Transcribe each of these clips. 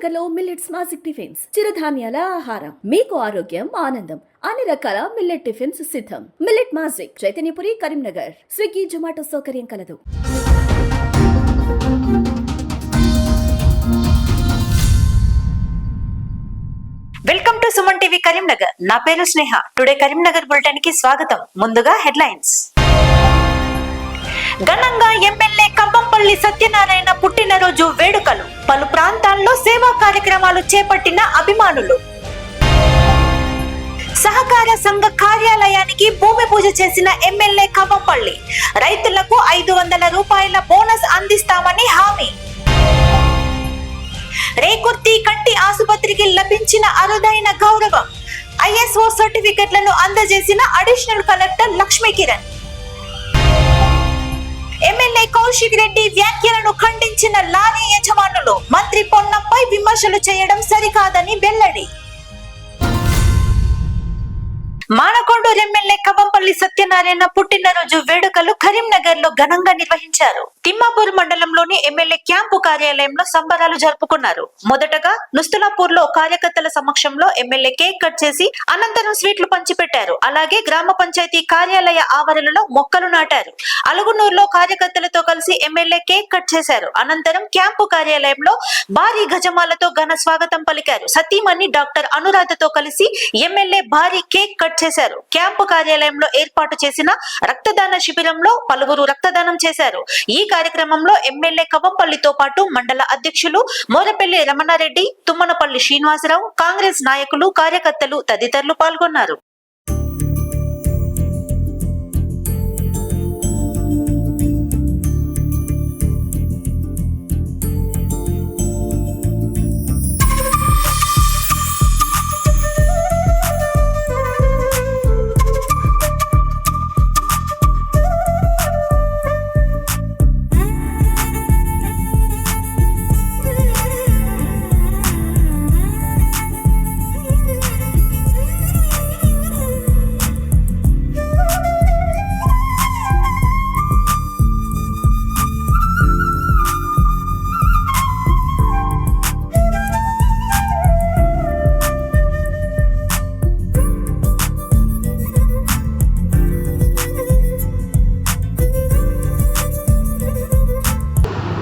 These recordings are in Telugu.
కరీంనగర్ లో మిల్లెట్స్ మాజిక్ టిఫిన్స్ చిరుధాన్యాల ఆహారం మీకు ఆరోగ్యం ఆనందం అన్ని రకాల మిల్లెట్ టిఫిన్స్ సిద్ధం. Millet Magic Chaitanyapuri Karimnagar. Swiggy Zomato సౌకర్యం కలదు. Welcome to Suman TV Karimnagar. నా పేరు స్నేహ. టుడే కరీంనగర్ బులెటిన్ కి స్వాగతం. ముందుగా హెడ్లైన్స్. ఘనంగా ఎమ్మెల్యే కంబంపల్లి సత్యనారాయణ పుట్టినరోజు వేడుకలు. పలు ప్రాంతాల్లో సేవా కార్యక్రమాలు చేపట్టిన అభిమానులు. సహకార సంఘ కార్యాలయానికి భూమి పూజ చేసిన ఎమ్మెల్యే కంబంపల్లి. రైతులకు 500 రూపాయల బోనస్ అందిస్తామని హామీ. రేకుర్తి కంటి ఆసుపత్రికి లభించిన అరుదైన గౌరవం. ISO సర్టిఫికెట్లను అందజేసిన additional collector Lakshmikiran. MLA Kaushik Reddy వ్యాఖ్యలను ఖండించిన లారీ యజమానులు. మంత్రి పొన్నంపై విమర్శలు చేయడం సరికాదని వెల్లడి. మానకొండూరు ఎమ్మెల్యే కంబంపల్లి సత్యనారాయణ పుట్టినరోజు వేడుకలు కరీంనగర్ లో ఘనంగా నిర్వహించారు. తిమ్మాపూర్ మండలంలోని ఎమ్మెల్యే క్యాంపు కార్యాలయంలో సంబరాలు జరుపుకున్నారు. మొదటగా నుస్తులాపూర్ లో కార్యకర్తల సమక్షంలో ఎమ్మెల్యే కేక్ కట్ చేసి అనంతరం స్వీట్లు పంచిపెట్టారు. అలాగే గ్రామ పంచాయతీ కార్యాలయ ఆవరణలో మొక్కలు నాటారు. అలుగునూరులో కార్యకర్తలతో కలిసి ఎమ్మెల్యే కేక్ కట్ చేశారు. అనంతరం క్యాంపు కార్యాలయంలో భారీ గజమాలతో ఘన స్వాగతం పలికారు. సతీమణి డాక్టర్ అనురాధతో కలిసి ఎమ్మెల్యే భారీ కేక్ కట్ చేశారు. క్యాంపు కార్యాలయంలో ఏర్పాటు చేసిన రక్తదాన శిబిరంలో పలువురు రక్తదానం చేశారు. ఈ కార్యక్రమంలో ఎమ్మెల్యే కంబంపల్లితో పాటు మండల అధ్యక్షులు మోరపల్లి రమణారెడ్డి, తుమ్మనపల్లి శ్రీనివాసరావు, కాంగ్రెస్ నాయకులు, కార్యకర్తలు తదితరులు పాల్గొన్నారు.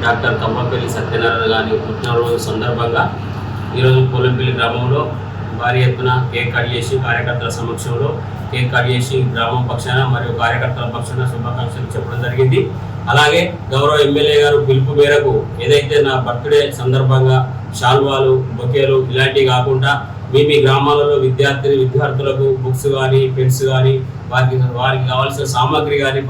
డాక్టర్ కంబంపల్లి సత్యనారాయణ గారి పుట్టినరోజు సందర్భంగా ఈరోజు పోలంపల్లి గ్రామంలో భారీ ఎత్తున కేక్ కట్ చేసి కార్యకర్తల సమక్షంలో కేక్ కట్ చేసి గ్రామం పక్షాన మరియు కార్యకర్తల పక్షాన శుభాకాంక్షలు చెప్పడం జరిగింది. అలాగే గౌరవ ఎమ్మెల్యే గారు పిలుపు మేరకు ఏదైతే నా బర్త్డే సందర్భంగా శాల్వాలు, బొకేలు ఇలాంటివి కాకుండా మీ గ్రామాలలో విద్యార్థులకు బుక్స్ కానీ, పెన్స్ కానీ, వారికి కావాల్సిన సామాగ్రి కానీ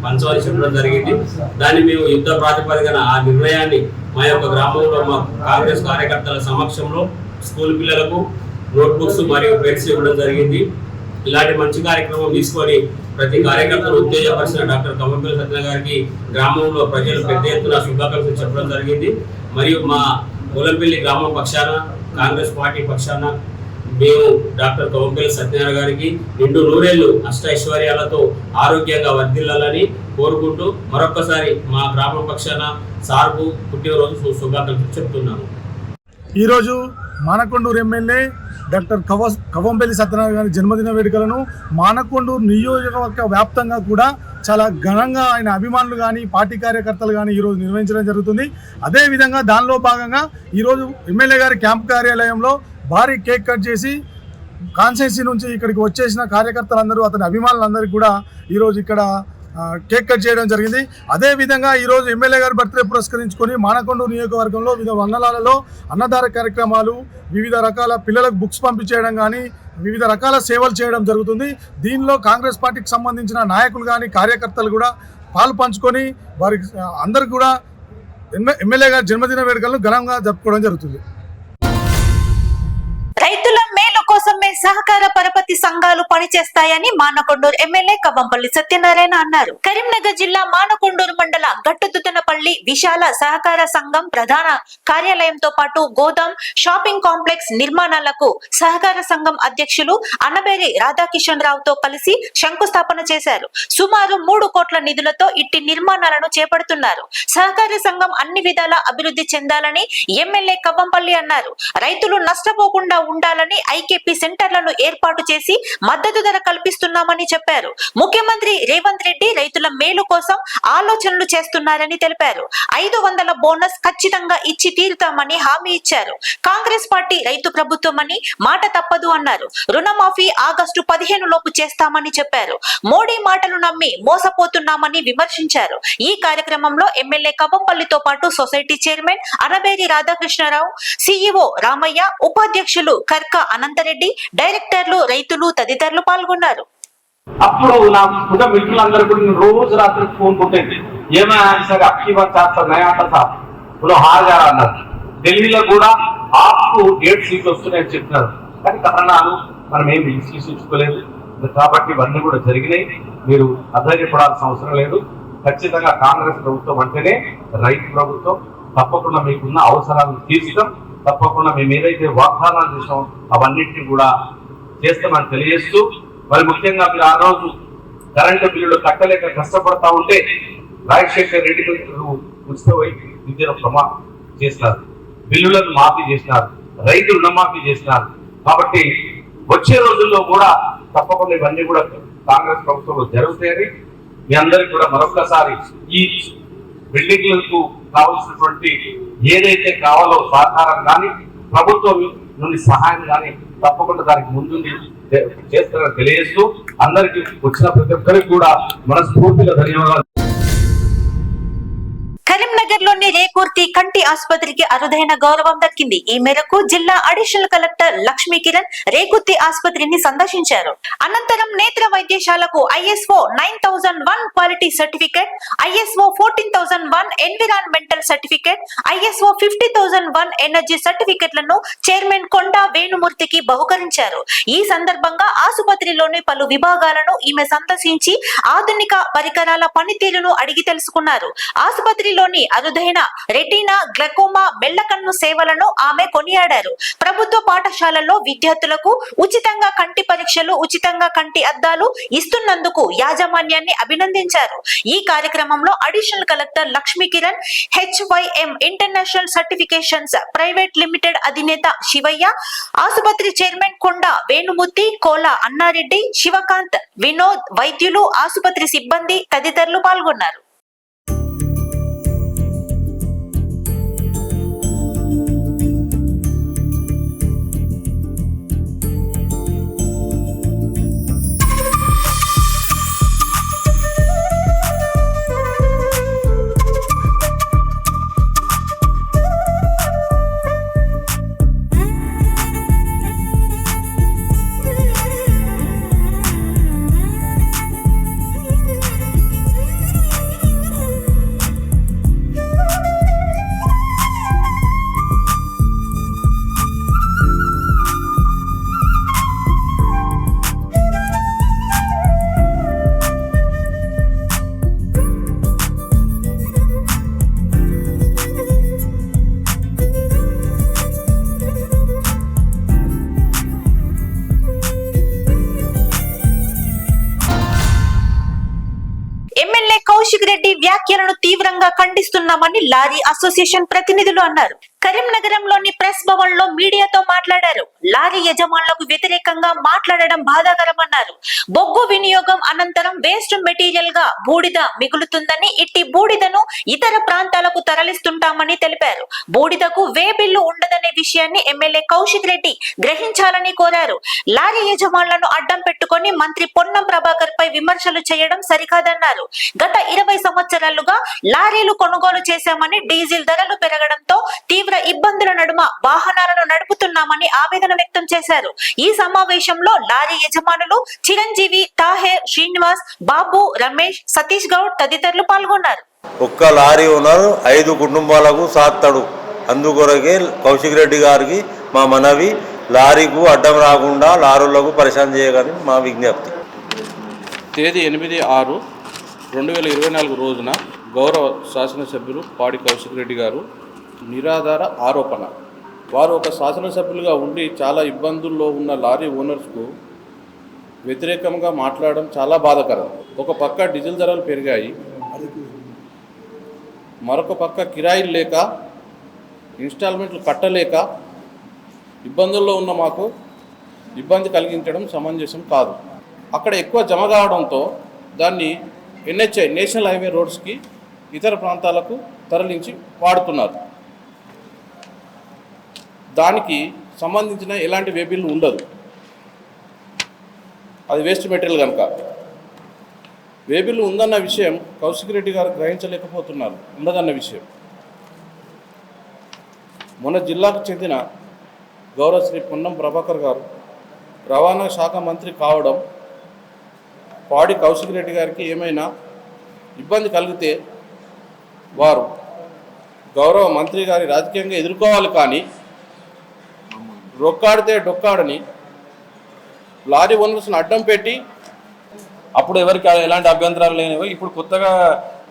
పంచమని చెప్పడం జరిగింది. దాన్ని మేము యుద్ధ ప్రాతిపదికన ఆ నిర్ణయాన్ని మా యొక్క గ్రామంలో మా కాంగ్రెస్ కార్యకర్తల సమక్షంలో స్కూల్ పిల్లలకు నోట్బుక్స్ మరియు పెన్స్ ఇవ్వడం జరిగింది. ఇలాంటి మంచి కార్యక్రమం తీసుకొని ప్రతి కార్యకర్తను ఉత్తేజపరిచిన డాక్టర్ కంబంపల్లి సత్యనారాయణ గారికి గ్రామంలో ప్రజలు పెద్ద ఎత్తున శుభాకాంక్షలు చెప్పడం జరిగింది. మరియు మా పోలంపల్లి గ్రామం పక్షాన, కాంగ్రెస్ పార్టీ పక్షాన మేము డాక్టర్ కంబంపల్లి సత్యనారాయణ గారికి నిండు నూరేళ్లు అష్టైశ్వర్యాలతో ఆరోగ్యంగా వర్ధిల్లాలని కోరుకుంటూ మరొక్కసారి మా గ్రామం పక్షాన సార్కు పుట్టినరోజు శుభాకాంక్షలు చెప్తున్నాను. ఈరోజు మానకొండూరు ఎమ్మెల్యే డాక్టర్ కంబంపల్లి సత్యనారాయణ గారి జన్మదిన వేడుకలను మానకొండూరు నియోజకవర్గ వ్యాప్తంగా కూడా చాలా ఘనంగా ఆయన అభిమానులు కానీ, పార్టీ కార్యకర్తలు కానీ ఈరోజు నిర్వహించడం జరుగుతుంది. అదేవిధంగా దానిలో భాగంగా ఈరోజు ఎమ్మెల్యే గారి క్యాంప్ కార్యాలయంలో భారీ కేక్ కట్ చేసి కాన్స్టిట్యున్సీ నుంచి ఇక్కడికి వచ్చేసిన కార్యకర్తలందరూ, అతని అభిమానులందరికీ కూడా ఈరోజు ఇక్కడ కేక్ కట్ చేయడం జరిగింది. అదేవిధంగా ఈరోజు ఎమ్మెల్యే గారి బర్త్డే పురస్కరించుకొని మానకొండూరు నియోజకవర్గంలో వివిధ మండలాలలో అన్నదాన కార్యక్రమాలు, వివిధ రకాల పిల్లలకు బుక్స్ పంపించేయడం కానీ, వివిధ రకాల సేవలు చేయడం జరుగుతుంది. దీనిలో కాంగ్రెస్ పార్టీకి సంబంధించిన నాయకులు కానీ, కార్యకర్తలు కూడా పాలు పంచుకొని వారికి అందరికి కూడా ఎమ్మెల్యే గారి జన్మదిన వేడుకలను ఘనంగా జరుపుకోవడం జరుగుతుంది. రైతుల మేలు కోసమే సహకార పరపతి సంఘాలు పనిచేస్తాయని మానకొండూరు ఎమ్మెల్యే కవంపల్లి సత్యనారాయణ అన్నారు. కరీంనగర్ జిల్లా మానకొండూరు మండల గట్టుదుతనపల్లి విశాల సహకార సంఘం ప్రధాన కార్యాలయంతో పాటు గోదాం, షాపింగ్ కాంప్లెక్స్ నిర్మాణాలకు సహకార సంఘం అధ్యక్షులు అనబేరి రాధాకిషన్ రావుతో కలిసి శంకుస్థాపన చేశారు. సుమారు 3 కోట్ల నిధులతో ఇట్టి నిర్మాణాలను చేపడుతున్నారు. సహకార సంఘం అన్ని విధాల అభివృద్ధి చెందాలని ఎమ్మెల్యే కవంపల్లి అన్నారు. రైతులు నష్టపోకుండా ఉండాలని ఐకేపీ సెంటర్లను ఏర్పాటు చేసి మద్దతు ధర కల్పిస్తున్నామని చెప్పారు. ముఖ్యమంత్రి రేవంత్ రెడ్డి రైతుల మేలు కోసం ఆలోచనలు చేస్తున్నారని తెలిపారు. 500 బోనస్ ఖచ్చితంగా ఇచ్చి తీరుతామని హామీ ఇచ్చారు. కాంగ్రెస్ పార్టీ రైతు ప్రభుత్వమని మాట తప్పదు అన్నారు. రుణమాఫీ ఆగస్టు 15 లోపు చేస్తామని చెప్పారు. మోడీ మాటలు నమ్మి మోసపోతున్నామని విమర్శించారు. ఈ కార్యక్రమంలో ఎమ్మెల్యే కవంపల్లితో పాటు society chairman Anaberi Radhakrishnarao, CEO Ramaiah, ఉపాధ్యక్షులు కర్క అనంతరెడ్డి, డైరెక్టర్లు, రైతులు తదితరులు పాల్గొన్నారు. అప్పుడు నా కుటుంబ మిత్రులందరూ కూడా రోజు రాత్రి ఫోన్ కొట్టేది, ఏమైనా సరే అక్కి ఇప్పుడు హాజరు అన్నారు. ఢిల్లీలో కూడా ఆప్కు 8 సీట్లు వస్తున్నాయని చెప్తున్నారు. కానీ కారణాలు మనం ఏమి విశ్లేషించుకోలేదు. కాబట్టి ఇవన్నీ కూడా జరిగినాయి. మీరు అధైర్యపడాల్సిన అవసరం లేదు. ఖచ్చితంగా కాంగ్రెస్ ప్రభుత్వం అంటేనే రైతు ప్రభుత్వం. తప్పకుండా మీకున్న అవసరాలను తీర్చడం, తప్పకుండా మేము ఏదైతే వాగ్దానాలు చేసామో అవన్నింటినీ కూడా చేస్తామని తెలియజేస్తూ, మరి ముఖ్యంగా మీరు ఆ రోజు కరెంటు బిల్లులు కట్టలేక కష్టపడతా ఉంటే రాజశేఖర్ రెడ్డి ఉచిత విద్యను చేసినారు, బిల్లులను మాఫీ చేసినారు, రైతు రుణమాఫీ చేసినారు. కాబట్టి వచ్చే రోజుల్లో కూడా తప్పకుండా ఇవన్నీ కూడా కాంగ్రెస్ ప్రభుత్వంలో జరుగుతాయని మీ అందరికీ కూడా మరొకసారి ఈ బిల్డింగ్లకు కావాల్సినటువంటి ఏదైతే కావాలో సహకారం కానీ ప్రభుత్వం నుండి సహాయం కానీ తప్పకుండా దానికి ముందుండి చేస్తారని తెలియజేస్తూ అందరికీ వచ్చిన ప్రతి ఒక్కరికి కూడా మనస్ఫూర్తిగా ధన్యవాదాలు. కరీంనగర్ లోని రేకూర్తి కంటి ఆసుపత్రికి అరుదైన గౌరవం దక్కింది. ఈ మేరకు జిల్లా అడిషనల్ కలెక్టర్ లక్ష్మీ కిరణ్ రేకూర్తి ఆసుపత్రిని సందర్శించారు. అనంతరం నేత్ర వైద్యశాలకు ISO 9001 quality certificate, ISO 14001 environmental certificate, ISO 50001 energy సర్టిఫికేట్లను చైర్మన్ కొండా వేణుమూర్తికి బహుకరించారు. ఈ సందర్భంగా ఆసుపత్రిలోని పలు విభాగాలను ఈమె సందర్శించి ఆధునిక పరికరాల పనితీరును అడిగి తెలుసుకున్నారు. ఆసుపత్రిలోని అరుదైన రెటీనా, గ్లకోమా, మెల్లకన్ను సేవలను ఆమె కొనియాడారు. ప్రభుత్వ పాఠశాలల్లో విద్యార్థులకు ఉచితంగా కంటి పరీక్షలు, ఉచితంగా కంటి అద్దాలు ఇస్తున్నందుకు యాజమాన్యాన్ని అభినందించారు. ఈ కార్యక్రమంలో additional collector Lakshmi Kiran, HYM international certifications private limited అధినేత శివయ్య, ఆసుపత్రి చైర్మన్ కొండ వేణుమూర్తి, కోలా అన్నారెడ్డి, శివకాంత్, వినోద్, వైద్యులు, ఆసుపత్రి సిబ్బంది తదితరులు పాల్గొన్నారు. కౌశిక్ రెడ్డి వ్యాఖ్యలను తీవ్రంగా ఖండిస్తున్నామని లారీ అసోసియేషన్ ప్రతినిధులు అన్నారు. కరీంనగరంలోని ప్రెస్ భవన్ లో మీడియాతో మాట్లాడారు. లారీ యజమానులకు వ్యతిరేకంగా మాట్లాడడం బాధాకరమన్నారు. బొగ్గు వినియోగం అనంతరం వేస్ట్ మెటీరియల్ గా బూడిద మిగులుతుందని, ఇట్టి బూడిదను ఇతర ప్రాంతాలకు తరలిస్తుంటామని తెలిపారు. బూడిదకు వే బిల్లు ఉండదనే విషయాన్ని ఎమ్మెల్యే కౌశిక్ రెడ్డి గ్రహించాలని కోరారు. లారీ యజమానులను అడ్డం పెట్టుకుని మంత్రి పొన్నం ప్రభాకర్ పై విమర్శలు చేయడం సరికాదన్నారు. గత 20 సంవత్సరాలుగా లారీలు కొనుగోలు చేశామని, డీజిల్ ధరలు పెరగడంతో తీవ్ర ఇబ్బందుల నడుమ వాహనాలను నడుపుతున్నామని ఆవేదన వ్యక్తం చేశారు. ఈ సమావేశంలో లారీ యజమానులు చిరంజీవి, తాహేర్, శ్రీనివాస్, బాబు, రమేష్, సతీష్ గౌడ్ తదితరులు పాల్గొన్నారు. ఒక్క లారీ ఓనర్ 5 కుటుంబాలకు సాస్తాడు. అందుకొరకే కౌశిక్ రెడ్డి గారికి మా మనవి, లారీకు అడ్డం రాకుండా లారీలకు పరిశాన్ చేయగలని మా విజ్ఞప్తి. తేదీ 8/6/2024 రోజున గౌరవ శాసనసభ్యులు పాడి కౌశిక్ రెడ్డి గారు నిరాధార ఆరోపణ, వారు ఒక శాసనసభ్యులుగా ఉండి చాలా ఇబ్బందుల్లో ఉన్న లారీ ఓనర్స్కు వ్యతిరేకంగా మాట్లాడడం చాలా బాధాకరం. ఒక పక్క డీజిల్ ధరలు పెరిగాయి, మరొక పక్క కిరాయిలు లేక ఇన్స్టాల్మెంట్లు కట్టలేక ఇబ్బందుల్లో ఉన్న మాకు ఇబ్బంది కలిగించడం సమంజసం కాదు. అక్కడ ఎక్కువ జమ కావడంతో దాన్ని NHI నేషనల్ హైవే రోడ్స్కి ఇతర ప్రాంతాలకు తరలించి వాడుతున్నారు. దానికి సంబంధించిన ఎలాంటి వేబిల్ ఉండదు, అది వేస్ట్ మెటీరియల్ కనుక. వేబిల్ ఉందన్న విషయం కౌశిక్ రెడ్డి గారు గ్రహించలేకపోతున్నారు, ఉండదన్న విషయం. మొన్న జిల్లాకు చెందిన గౌరవ శ్రీ పొన్నం ప్రభాకర్ గారు రవాణా శాఖ మంత్రి కావడం, పాడి కౌశిక్ రెడ్డి గారికి ఏమైనా ఇబ్బంది కలిగితే వారు గౌరవ మంత్రి గారి రాజకీయంగా ఎదుర్కోవాలి, కానీ రొక్కాడితే డొక్కాడని లారీ ఓనర్స్ని అడ్డం పెట్టి అప్పుడు ఎవరికి ఎలాంటి అభ్యంతరాలు లేనివి. ఇప్పుడు కొత్తగా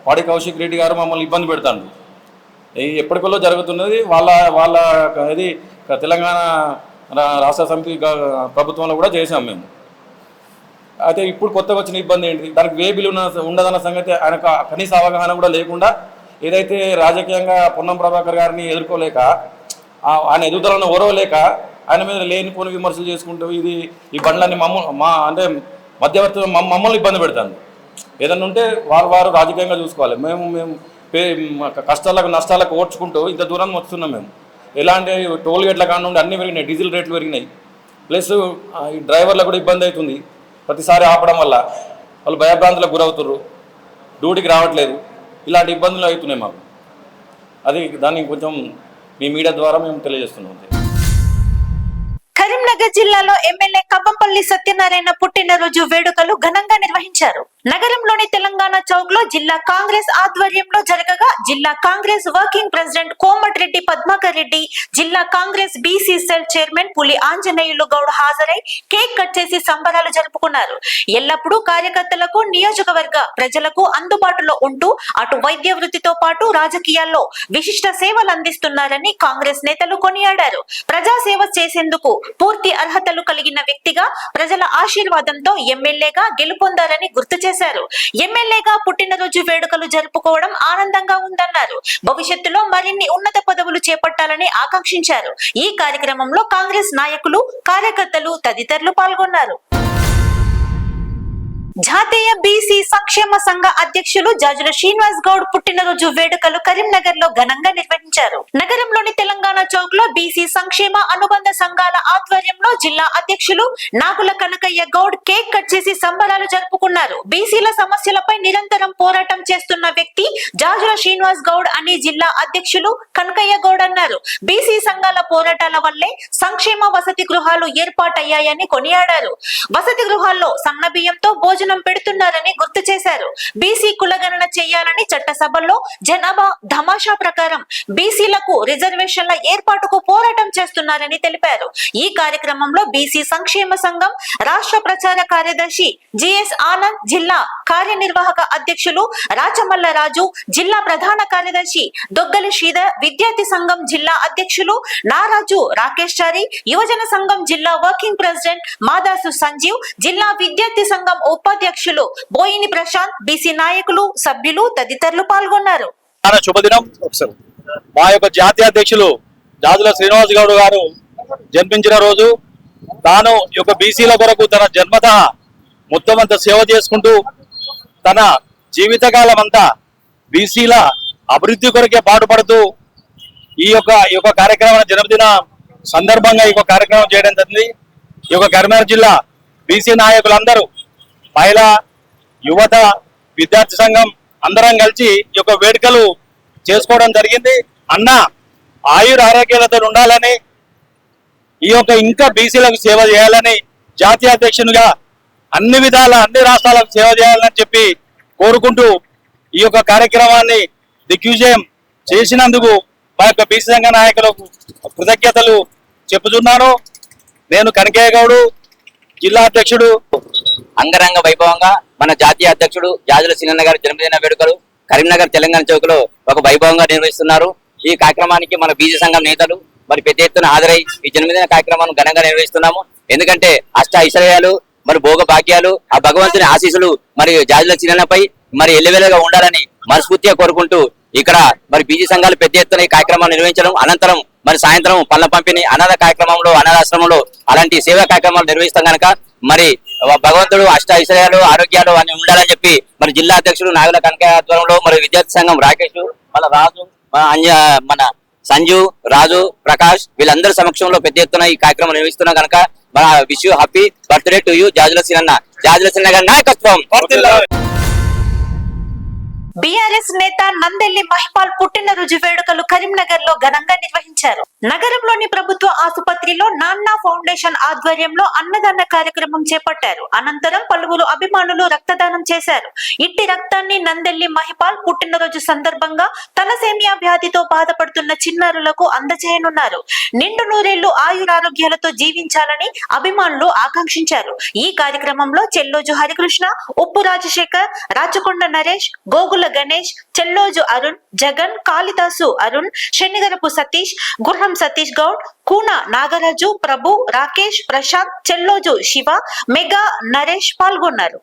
పాడి కౌశిక్ రెడ్డి గారు మమ్మల్ని ఇబ్బంది పెడతాడు. ఎప్పటికల్లో జరుగుతున్నది వాళ్ళ ఇది తెలంగాణ రాష్ట్ర సమితి ప్రభుత్వంలో కూడా చేసాం మేము. అయితే ఇప్పుడు కొత్తగా వచ్చిన ఇబ్బంది ఏంటి, దానికి వేబిల్ ఉండదన్న సంగతి ఆయన కనీస అవగాహన కూడా లేకుండా, ఏదైతే రాజకీయంగా పొన్నం ప్రభాకర్ గారిని ఎదుర్కోలేక ఆయన ఎదుగుదలను ఓరవలేక ఆయన మీద లేనిపోని విమర్శలు చేసుకుంటూ ఈ బండ్లన్నీ అంటే మధ్యవర్తి మమ్మల్ని ఇబ్బంది పెడతాను. ఏదన్నా ఉంటే వారు రాజకీయంగా చూసుకోవాలి. మేము కష్టాలకు నష్టాలకు ఓడ్చుకుంటూ ఇంత దూరం వస్తున్నాం. మేము ఎలాంటి టోల్ గేట్ల కాడ ఉండి అన్నీ పెరిగినాయి, డీజిల్ రేట్లు పెరిగినాయి, ప్లస్ ఈ డ్రైవర్లకు కూడా ఇబ్బంది అవుతుంది. ప్రతిసారి ఆపడం వల్ల వాళ్ళు భయభ్రాంతులకు గురవుతుర్రు, డ్యూటీకి రావట్లేదు, ఇలాంటి ఇబ్బందులు అవుతున్నాయి మాకు. దాన్ని కొంచెం మీ మీడియా ద్వారా మేము తెలియజేస్తున్నాం. కరీంనగర్ జిల్లాలో ఎమ్మెల్యే కవ్వంపల్లి సత్యనారాయణ పుట్టినరోజు వేడుకలు ఘనంగా నిర్వహించారు. నగరంలోని తెలంగాణ చౌక్ లో జిల్లా కాంగ్రెస్ ఆధ్వర్యంలో జరగగా జిల్లా కాంగ్రెస్ వర్కింగ్ ప్రెసిడెంట్ కోమటిరెడ్డి పద్మాకర్ రెడ్డి, జిల్లా కాంగ్రెస్ బీసీ సెల్ చైర్మన్ పులి ఆంజనేయులు గౌడ్ హాజరై కేక్ కట్ చేసి సంబరాలు జరుపుకున్నారు. ఎల్లప్పుడూ కార్యకర్తలకు, నియోజకవర్గ ప్రజలకు అందుబాటులో ఉంటూ అటు వైద్య వృత్తితో పాటు రాజకీయాల్లో విశిష్ట సేవలు అందిస్తున్నారని కాంగ్రెస్ నేతలు కొనియాడారు. ప్రజాసేవ చేసేందుకు పూర్తి అర్హతలు కలిగిన వ్యక్తిగా ప్రజల ఆశీర్వాదంతో ఎమ్మెల్యేగా గెలుపొందారని గుర్తు చేశారు. ఎమ్మెల్యేగా పుట్టినరోజు వేడుకలు జరుపుకోవడం ఆనందంగా ఉందన్నారు. భవిష్యత్తులో మరిన్ని ఉన్నత పదవులు చేపట్టాలని ఆకాంక్షించారు. ఈ కార్యక్రమంలో కాంగ్రెస్ నాయకులు, కార్యకర్తలు తదితరులు పాల్గొన్నారు. జాతీయ బీసీ సంక్షేమ సంఘ అధ్యక్షులు జాజుల శ్రీనివాస్ గౌడ్ పుట్టినరోజు వేడుకలు కరీంనగర్ లో ఘనంగా నిర్వహించారు. నగరంలోని తెలంగాణ చౌక్ లో బీసీ సంక్షేమ అనుబంధ సంఘాల ఆధ్వర్యంలో జిల్లా అధ్యక్షులు నాగుల కనకయ్య గౌడ్ కేక్ కట్ చేసి సంబరాలు జరుపుకున్నారు. బీసీల సమస్యలపై నిరంతరం పోరాటం చేస్తున్న వ్యక్తి జాజుల శ్రీనివాస్ గౌడ్ అని జిల్లా అధ్యక్షులు కనకయ్య గౌడ్ అన్నారు. బీసీ సంఘాల పోరాటాల వల్లే సంక్షేమ వసతి గృహాలు ఏర్పాటయ్యాయని కొనియాడారు. వసతి గృహాల్లో సన్నబియ్యంతో భోజనం పెడుతున్నారని గుర్తు చేశారు. బీసీ కులగణన చేయాలని చట్టసభల్లో జనాభా ధమాషా ప్రకారం బీసీలకు రిజర్వేషన్ల ఏర్పాటుకు పోరాటం చేస్తున్నారని తెలిపారు. ఈ కార్యక్రమంలో బీసీ సంక్షేమ సంఘం రాష్ట్ర ప్రచార కార్యదర్శి జిఎస్ ఆనంద్, జిల్లా కార్యనిర్వాహక అధ్యక్షులు రాచమల్ల రాజు, జిల్లా ప్రధాన కార్యదర్శి దొగ్గలి శ్రీధర్, విద్యార్థి సంఘం జిల్లా అధ్యక్షులు నారాజు రాకేష్ చారి, యువజన సంఘం జిల్లా వర్కింగ్ ప్రెసిడెంట్ మాదాసు సంజీవ్, జిల్లా విద్యార్థి సంఘం ఉపాధ్యక్షులు బోయిని ప్రశాంత్, బీసీ నాయకులు, సభ్యులు తదితరులు పాల్గొన్నారు. శుభదినం. మా యొక్క జాతీయ అధ్యక్షులు జాజుల శ్రీనివాస్ గౌడ్ గారు జన్మించిన రోజు. తాను ఈ యొక్క బీసీల కొరకు తన జన్మత మొత్తం అంతా సేవ చేసుకుంటూ తన జీవితకాలం అంతా బీసీల అభివృద్ధి కొరకే పాటుపడుతూ ఈ యొక్క కార్యక్రమం జన్మదిన సందర్భంగా ఈ యొక్క కార్యక్రమం చేయడం జరిగింది. ఈ యొక్క కరీంనగర్ జిల్లా బీసీ నాయకులందరూ, మహిళా, యువత, విద్యార్థి సంఘం అందరం కలిసి ఈ యొక్క వేడుకలు చేసుకోవడం జరిగింది. అన్న ఆయుర ఆరోగ్యాలతో ఉండాలని, ఈ యొక్క ఇంకా బీసీలకు సేవ చేయాలని, జాతీయ అధ్యక్షునిగా అన్ని విధాల అన్ని రాష్ట్రాలకు సేవ చేయాలని చెప్పి కోరుకుంటూ ఈ యొక్క కార్యక్రమాన్ని దిగ్విజయం చేసినందుకు మా యొక్క బీసీ సంఘ నాయకులకు కృతజ్ఞతలు చెప్పుతున్నాను. నేను కనకయ్య గౌడు, జిల్లా అధ్యక్షుడు. అంగరంగ వైభవంగా మన జాతీయ అధ్యక్షుడు జాజుల సినన్న గారి జన్మదిన వేడుకలు కరీంనగర్ తెలంగాణ చౌకలో ఒక వైభవంగా నిర్వహిస్తున్నారు. ఈ కార్యక్రమానికి మన బీజీ సంఘం నేతలు మరి పెద్ద ఎత్తున హాజరై ఈ జన్మదిన కార్యక్రమాన్ని ఘనంగా నిర్వహిస్తున్నాము. ఎందుకంటే అష్ట ఐశ్వర్యాలు మరి భోగ భాగ్యాలు ఆ భగవంతుని ఆశీస్సులు మరి జాజుల సినన్నపై మరి ఎల్లవెల్లగా ఉండాలని మనస్ఫూర్తిగా కోరుకుంటూ ఇక్కడ మరి బీజీ సంఘాలు పెద్ద ఎత్తున ఈ కార్యక్రమాన్ని నిర్వహించడం, అనంతరం మరి సాయంత్రం పళ్ళ పంపిణీ అనాథ కార్యక్రమంలో అనాథాశ్రమంలో అలాంటి సేవా కార్యక్రమాలు నిర్వహిస్తాం కనుక మరి భగవంతుడు అష్ట ఐశ్వర్యాలు ఆరోగ్యాలు అన్ని ఉండాలని చెప్పి మరి జిల్లా అధ్యక్షుడు నాగుల కనకయ్య ఆధ్వర్యంలో మరి విద్యార్థి సంఘం రాకేష్, మన రాజు, మన సంజు, రాజు, ప్రకాష్ వీళ్ళందరి సమక్షంలో పెద్ద ఎత్తున ఈ కార్యక్రమం నిర్వహిస్తున్నాం కనుక మన wish you happy birthday to you Jajula Sinanna. Jajula Sinanna గారి నాయకత్వం. బీఆర్ఎస్ నేత నందెల్లి మహిపాల్ పుట్టినరోజు వేడుకలు కరీంనగర్ లో ఘనంగా నిర్వహించారు. నగరంలోని ప్రభుత్వ ఆసుపత్రిలో నాన్నా ఫౌండేషన్ ఆధ్వర్యంలో అన్నదాన కార్యక్రమం చేపట్టారు. అనంతరం పలువురు అభిమానులు రక్తదానం చేశారు. ఇట్టి రక్తాన్ని నందెల్లి మహిపాల్ పుట్టినరోజు సందర్భంగా తలసేమియా వ్యాధితో బాధపడుతున్న చిన్నారులకు అందజేయనున్నారు. నిండు నూరేళ్లు ఆయురారోగ్యాలతో జీవించాలని అభిమానులు ఆకాంక్షించారు. ఈ కార్యక్రమంలో చెల్లోజు హరికృష్ణ, ఉప్పు రాజశేఖర్, రాచకొండ నరేష్, గోగుల గణేష్, చెల్లోజు అరుణ్, జగన్, కాళిదాసు అరుణ్, శనిగరపు సతీష్, గుర్రం సతీష్ గౌడ్, కూన నాగరాజు, ప్రభు, రాకేష్, ప్రశాంత్, చెల్లోజు శివ, మెగా నరేష్ పాల్గొన్నారు.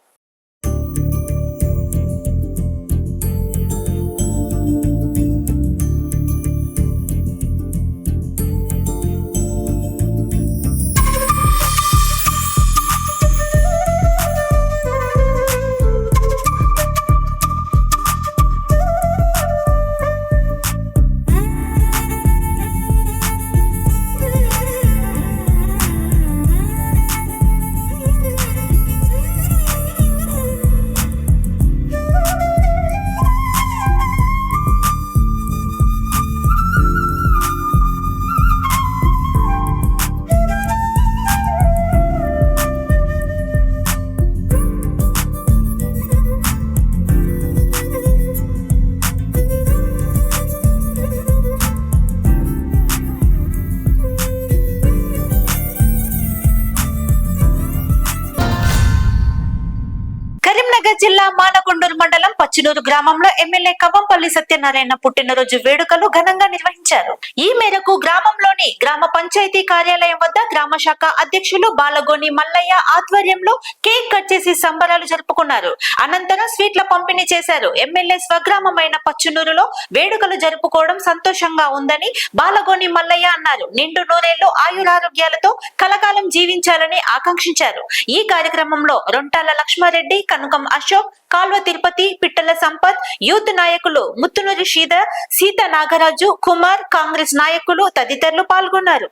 కరీంనగర్ జిల్లా మానకొండూరు మండలం పచ్చినూరు గ్రామంలో ఎమ్మెల్యే కవంపల్లి సత్యనారాయణ పుట్టినరోజు వేడుకలు ఘనంగా నిర్వహించారు. ఈ మేరకు గ్రామంలోని గ్రామ పంచాయతీ కార్యాలయం వద్ద గ్రామ శాఖ అధ్యక్షులు బాలగోని మల్లయ్య ఆధ్వర్యంలో కేక్ కట్ చేసి సంబరాలు జరుపుకున్నారు. అనంతరం స్వీట్ల పంపిణీ చేశారు. ఎమ్మెల్యే స్వగ్రామమైన పచ్చినూరులో వేడుకలు జరుపుకోవడం సంతోషంగా ఉందని బాలగోని మల్లయ్య అన్నారు. నిండు నూరేళ్లు ఆయురారోగ్యాలతో కలకాలం జీవించాలని ఆకాంక్షించారు. ఈ కార్యక్రమంలో రొంటాల లక్ష్మారెడ్డి, కనుకం అశోక్, కాల్వ తిరుపతి, పిట్టల సంపత్, యూత్ నాయకులు ముత్తునూరి శ్రీధర్, సీత నాగరాజు, కుమార్, కాంగ్రెస్ నాయకులు తదితరులు పాల్గొన్నారు.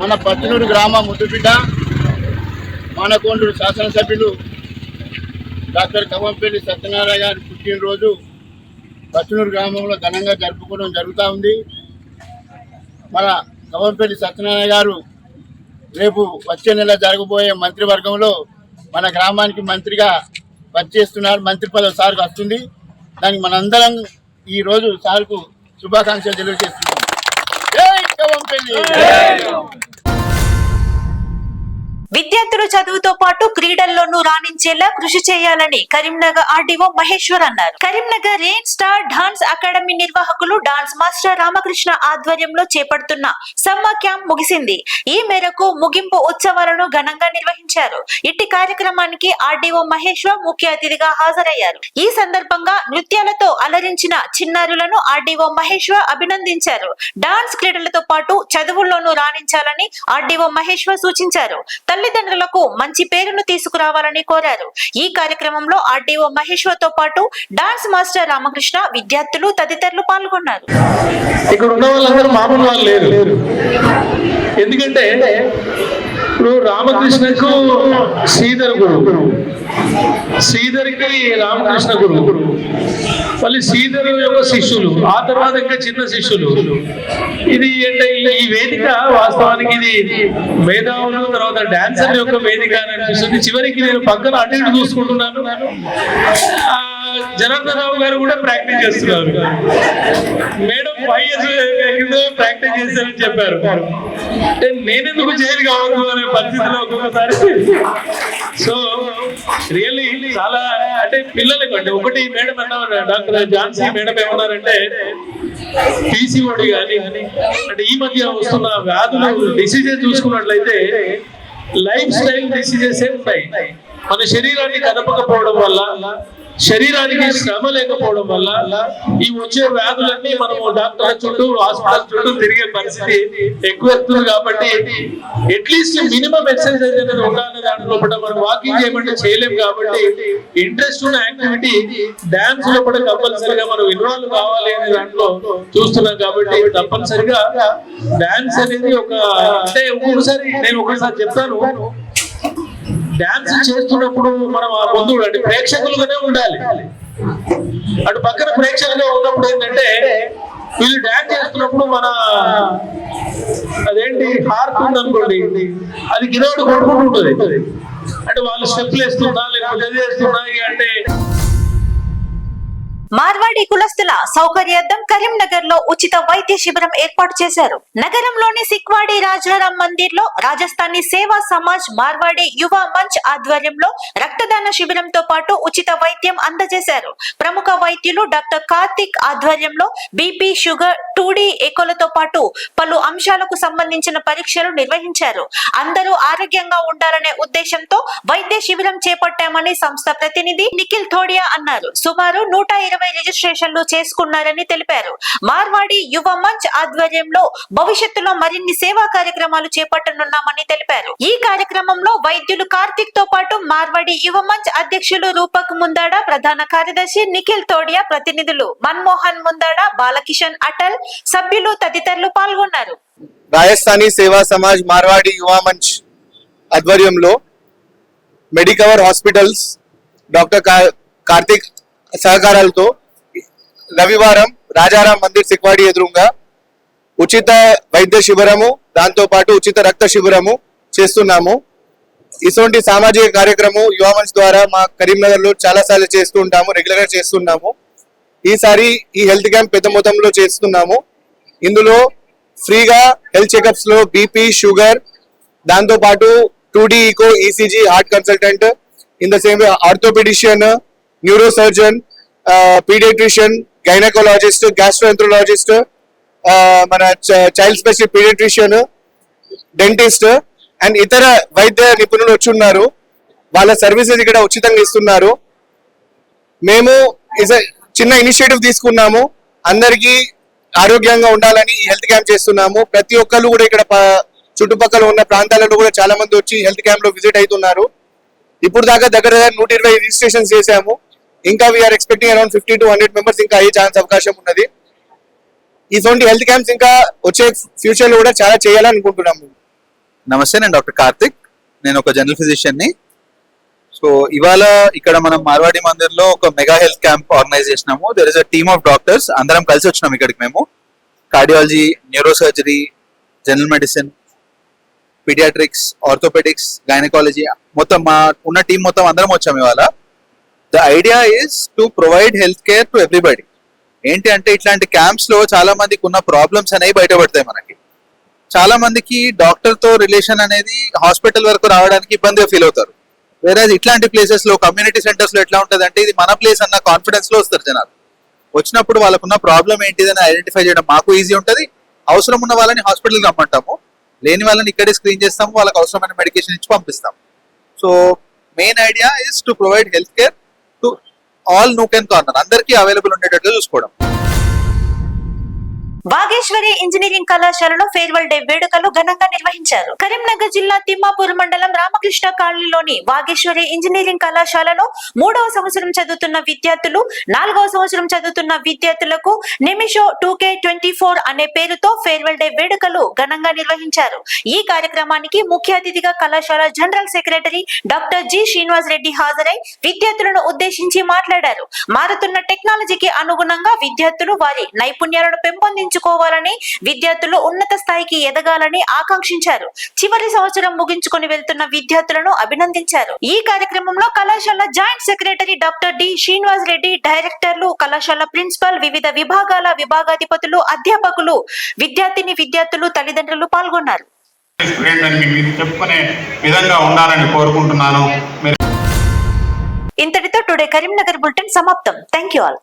మన పచ్చినూరు గ్రామ ముద్దుబిడ్డ మానకొండూరు శాసనసభ్యులు డాక్టర్ కవంపల్లి సత్యనారాయణ గారి పుట్టినరోజు పచ్చినూరు గ్రామంలో ఘనంగా జరుపుకోవడం జరుగుతూ ఉంది. మన కవంపల్లి సత్యనారాయణ గారు రేపు వచ్చే నెల జరగబోయే మంత్రివర్గంలో మన గ్రామానికి మంత్రిగా పనిచేస్తున్నారు. మంత్రి పదవి సార్కు వస్తుంది. దానికి మనందరం ఈరోజు సార్కు శుభాకాంక్షలు తెలియజేస్తున్నాం. జై కవంపల్లి. విద్యార్థులు చదువుతో పాటు క్రీడల్లోనూ రాణించేలా కృషి చేయాలని కరీంనగర్ ఆర్డీఓ మహేశ్వర్ అన్నారు. Karimnagar rain star dance academy నిర్వాహకులు డాన్స్ మాస్టర్ రామకృష్ణ ఆధ్వర్యంలో చేపడుతున్న సమ్మర్ క్యాంప్ ముగిసింది. ఈ మేరకు ముగింపు ఉత్సవాలను ఘనంగా నిర్వహించారు. ఇట్టి కార్యక్రమానికి ఆర్డీఓ మహేశ్వర్ ముఖ్య అతిథిగా హాజరయ్యారు. ఈ సందర్భంగా నృత్యాలతో అలరించిన చిన్నారులను ఆర్డీఓ మహేశ్వర్ అభినందించారు. డాన్స్ క్రీడలతో పాటు చదువుల్లోనూ రాణించాలని ఆర్డీఓ మహేశ్వర్ సూచించారు. తల్లిదండ్రులకు మంచి పేరును తీసుకురావాలని కోరారు. ఈ కార్యక్రమంలో ఆర్డీఓ మహేశ్వర్ తో పాటు డాన్స్ మాస్టర్ రామకృష్ణ, విద్యార్థులు తదితరులు పాల్గొన్నారు. ఇక్కడ ఉన్న వాళ్ళందరూ మామూలు వాళ్ళు లేరు. ఎందుకంటే ఇప్పుడు రామకృష్ణకు శ్రీధర్ గురువు, శ్రీధర్కి రామకృష్ణ గురువు, మళ్ళీ శ్రీధర్ యొక్క శిష్యులు, ఆ తర్వాత ఇంకా చిన్న శిష్యులు. ఇది అంటే ఈ వేదిక వాస్తవానికి ఇది మేధావులు తర్వాత డాన్సర్ యొక్క వేదిక అని అనిపిస్తుంది. చివరికి నేను పక్కన అటు ఇటు చూసుకుంటున్నాను. జనార్దన్ రావు గారు కూడా ప్రాక్టీస్ చేస్తున్నారు. మేడం 5 years ప్రాక్టీస్ చేశారని చెప్పారు. అంటే నేనెందుకు జైలు కావద్దు అనే పరిస్థితిలో ఒక్కొక్కసారి. సో రియల్లీ చాలా అంటే పిల్లలకు అంటే ఒకటి మేడం అన్నారు, డాక్టర్ ఝాన్సీ మేడం ఏమన్నారంటే పీసీఓడి కానీ అంటే ఈ మధ్య వస్తున్న వ్యాధులు డిసీజెస్ చూసుకున్నట్లయితే లైఫ్ స్టైల్ డిసీజెస్ ఉంటాయి. మన శరీరాన్ని కదపకపోవడం వల్ల, శరీరానికి శ్రమ లేకపోవడం వల్ల ఈ వచ్చే వ్యాధులన్నీ మనము డాక్టర్ చుట్టూ హాస్పిటల్ చుట్టూ తిరిగే పరిస్థితి ఎక్కువ కాబట్టి అట్లీస్ట్ మినిమం ఎక్సర్సైజ్ అనేది ఉండాలనే దాంట్లో మనం వాకింగ్ చేయమంటే చేయలేము. కాబట్టి ఇంట్రెస్ట్ ఉన్న యాక్టివిటీ డాన్స్ లో కూడా కంపల్సరిగా మనం ఇన్వాల్వ్ కావాలి అనే దాంట్లో చూస్తున్నాం. కాబట్టి తప్పనిసరిగా డాన్స్ అనేది ఒక అంటే ఒకసారి చెప్తాను, డాన్స్ చేస్తున్నప్పుడు మనం ఆ ముందు అంటే ప్రేక్షకులుగానే ఉండాలి. అటు పక్కన ప్రేక్షకులుగా ఉన్నప్పుడు ఏంటంటే వీళ్ళు డాన్స్ చేస్తున్నప్పుడు మన అదేంటి హార్ట్ ఉందనుకోండి, అది గిరోడు కొట్టుకుంటూ ఉంటుంది. అంటే వాళ్ళు స్టెప్లు వేస్తున్నా లేకపోతే అది వేస్తున్నా అంటే. మార్వాడి కులస్తుల సౌకర్యార్థం కరీంనగర్ లో ఉచిత వైద్య శిబిరం ఏర్పాటు చేశారు. నగరంలోని సిక్వాడి రాజారాం మందిర్ లో రాజస్థానీ సేవా సమాజ్ మార్వాడి యువ మంచ్ ఆధ్వర్యంలో రక్తదాన శిబిరంతో పాటు ఉచిత వైద్యం అందజేశారు. ప్రముఖ వైద్యులు డాక్టర్ కార్తిక్ ఆధ్వర్యంలో బీపీ, షుగర్, 2D ఎకోలతో పాటు పలు అంశాలకు సంబంధించిన పరీక్షలు నిర్వహించారు. అందరూ ఆరోగ్యంగా ఉండాలనే ఉద్దేశంతో వైద్య శిబిరం చేపట్టామని సంస్థ ప్రతినిధి నిఖిల్ థోడియా అన్నారు. సుమారు 120 రిజిస్ట్రేషన్లు చేసుకున్నారని తెలిపారు. మార్వాడి యువ మంచ్ ఆధ్వర్యంలో భవిష్యత్తులో మరిన్ని సేవా కార్యక్రమాలు చేపట్టనున్నామని తెలిపారు. ఈ కార్యక్రమంలో వైద్యులు కార్తిక్ తో పాటు మార్వాడి యువ మంచ్ అధ్యక్షులు రూపక్ ముందాడ, ప్రధాన కార్యదర్శి నిఖిల్ తోడియా, ప్రతినిధులు మన్మోహన్ ముందాడ, బాలకిషన్ అటల్, సభ్యులు తదితరులు పాల్గొన్నారు. రాజస్థానీ సేవా సమాజ్ మార్వాడి యువ మంచ్ ఆధ్వర్యంలో మెడికవర్ హాస్పిటల్స్ డాక్టర్ కార్తిక్ సహకారాలతో రవివారం రాజారాం మందిర్ సిక్వాడి ఎదురుగా ఉచిత వైద్య శిబిరము, దాంతో పాటు ఉచిత రక్త శిబిరము చేస్తున్నాము. ఇటువంటి సామాజిక కార్యక్రమం యువ మంచ్ ద్వారా మా కరీంనగర్ లో చాలా సార్లు చేస్తూ ఉంటాము, రెగ్యులర్ గా చేస్తున్నాము. ఈసారి ఈ హెల్త్ క్యాంప్ పెద్ద మొత్తంలో చేస్తున్నాము. ఇందులో ఫ్రీగా హెల్త్ చెకప్స్ లో బీపీ, షుగర్, దాంతో పాటు 2D echo, ECG, heart consultant, in the same orthopaedician, neurosurgeon, paediatrician, gynaecologist, gastroenterologist, మన child special paediatrician, dentist and ఇతర వైద్య నిపుణులు వచ్చి ఉన్నారు. వాళ్ళ సర్వీసెస్ ఇక్కడ ఉచితంగా ఇస్తున్నారు. మేము చిన్న ఇనిషియేటివ్ తీసుకున్నాము, అందరికీ ఆరోగ్యంగా ఉండాలని ఈ హెల్త్ క్యాంప్ చేస్తున్నాము. ప్రతి ఒక్కరు కూడా ఇక్కడ చుట్టుపక్కల ఉన్న ప్రాంతాలలో కూడా చాలా మంది వచ్చి హెల్త్ క్యాంప్ లో విజిట్ అవుతున్నారు. ఇప్పుడు దాకా దగ్గర 120 రిజిస్ట్రేషన్ చేశాము. ఇంకా we are expecting around 50 to 100 members ఇంకా అయ్యే ఛాన్స్ అవకాశం ఉన్నది. ఇటువంటి హెల్త్ క్యాంప్స్ ఇంకా వచ్చే ఫ్యూచర్ లో కూడా చాలా చేయాలనుకుంటున్నాము. నమస్తే, నేను డాక్టర్ కార్తిక్, నేను ఒక జనరల్ ఫిజిషియన్ ని. సో ఇవాళ ఇక్కడ మనం మార్వాడి మందిర్ లో ఒక మెగా హెల్త్ క్యాంప్ ఆర్గనైజ్ చేసినాము. There is a team of doctors, అందరం కలిసి వచ్చినాం ఇక్కడికి. మేము cardiology, neurosurgery, general medicine, paediatrics, orthopaedics, gynaecology, మొత్తం మా ఉన్న టీం మొత్తం అందరం వచ్చాము ఇవాళ. The idea is to provide health care to everybody. ఏంటి అంటే ఇట్లాంటి క్యాంప్స్ లో చాలా మందికి ఉన్న ప్రాబ్లమ్స్ అనేవి బయటపడతాయి. మనకి చాలా మందికి డాక్టర్ తో రిలేషన్ అనేది హాస్పిటల్ వరకు రావడానికి ఇబ్బందిగా ఫీల్ అవుతారు. వేరే ఇట్లాంటి ప్లేసెస్ లో, కమ్యూనిటీ సెంటర్స్ లో ఎట్లా ఉంటుంది అంటే ఇది మన ప్లేస్ అన్న కాన్ఫిడెన్స్ లో వస్తారు జనాలు. వచ్చినప్పుడు వాళ్ళకున్న ప్రాబ్లం ఏంటిదని ఐడెంటిఫై చేయడం మాకు ఈజీ ఉంటుంది. అవసరం ఉన్న వాళ్ళని హాస్పిటల్ రమ్మంటాము, లేని వాళ్ళని ఇక్కడే స్క్రీన్ చేస్తాము, వాళ్ళకి అవసరమైన మెడికేషన్ ఇచ్చి పంపిస్తాము. So main idea is to provide health care to all nook and corner, అందరికీ అవైలబుల్ ఉండేటట్లు చూసుకోవడం. వాగేశ్వరి ఇంజనీరింగ్ కళాశాలలో ఫేర్వెల్ డే వేడుకలు ఘనంగా నిర్వహించారు. కరీంనగర్ జిల్లా తిమ్మాపూర్ మండలం రామకృష్ణ కాలనీలోని వాగేశ్వరి ఇంజనీరింగ్ కళాశాలలో 3వ సంవత్సరం చదువుతున్న విద్యార్థులు, 4వ సంవత్సరం చదువుతున్న విద్యార్థులకు నిమిషో 2K24 అనే పేరుతో ఫేర్వెల్ డే వేడుకలు ఘనంగా నిర్వహించారు. ఈ కార్యక్రమానికి ముఖ్య అతిథిగా కళాశాల general secretary doctor G Srinivas Reddy హాజరై విద్యార్థులను ఉద్దేశించి మాట్లాడారు. మారుతున్న టెక్నాలజీకి అనుగుణంగా విద్యార్థులు వారి నైపుణ్యాలను పెంపొందించు నిరూపించుకోవాలని, విద్యార్థులు ఉన్నత స్థాయికి ఎదగాలని ఆకాంక్షించారు. చివరి సంవత్సరం ముగించుకొని వెళ్తున్న విద్యార్థులను అభినందించారు. ఈ కార్యక్రమంలో కళాశాల joint secretary doctor D Srinivas Reddy, డైరెక్టర్లు, కళాశాల ప్రిన్సిపల్, వివిధ విభాగాల విభాగాధిపతులు, అధ్యాపకులు, విద్యార్థులు, తల్లిదండ్రులు పాల్గొన్నారు. చెప్పుకునే విధంగా ఉండాలని కోరుకుంటున్నాను. ఇంతటితో టుడే కరీంనగర్ బులెటిన్ సమాప్తం. Thank you all.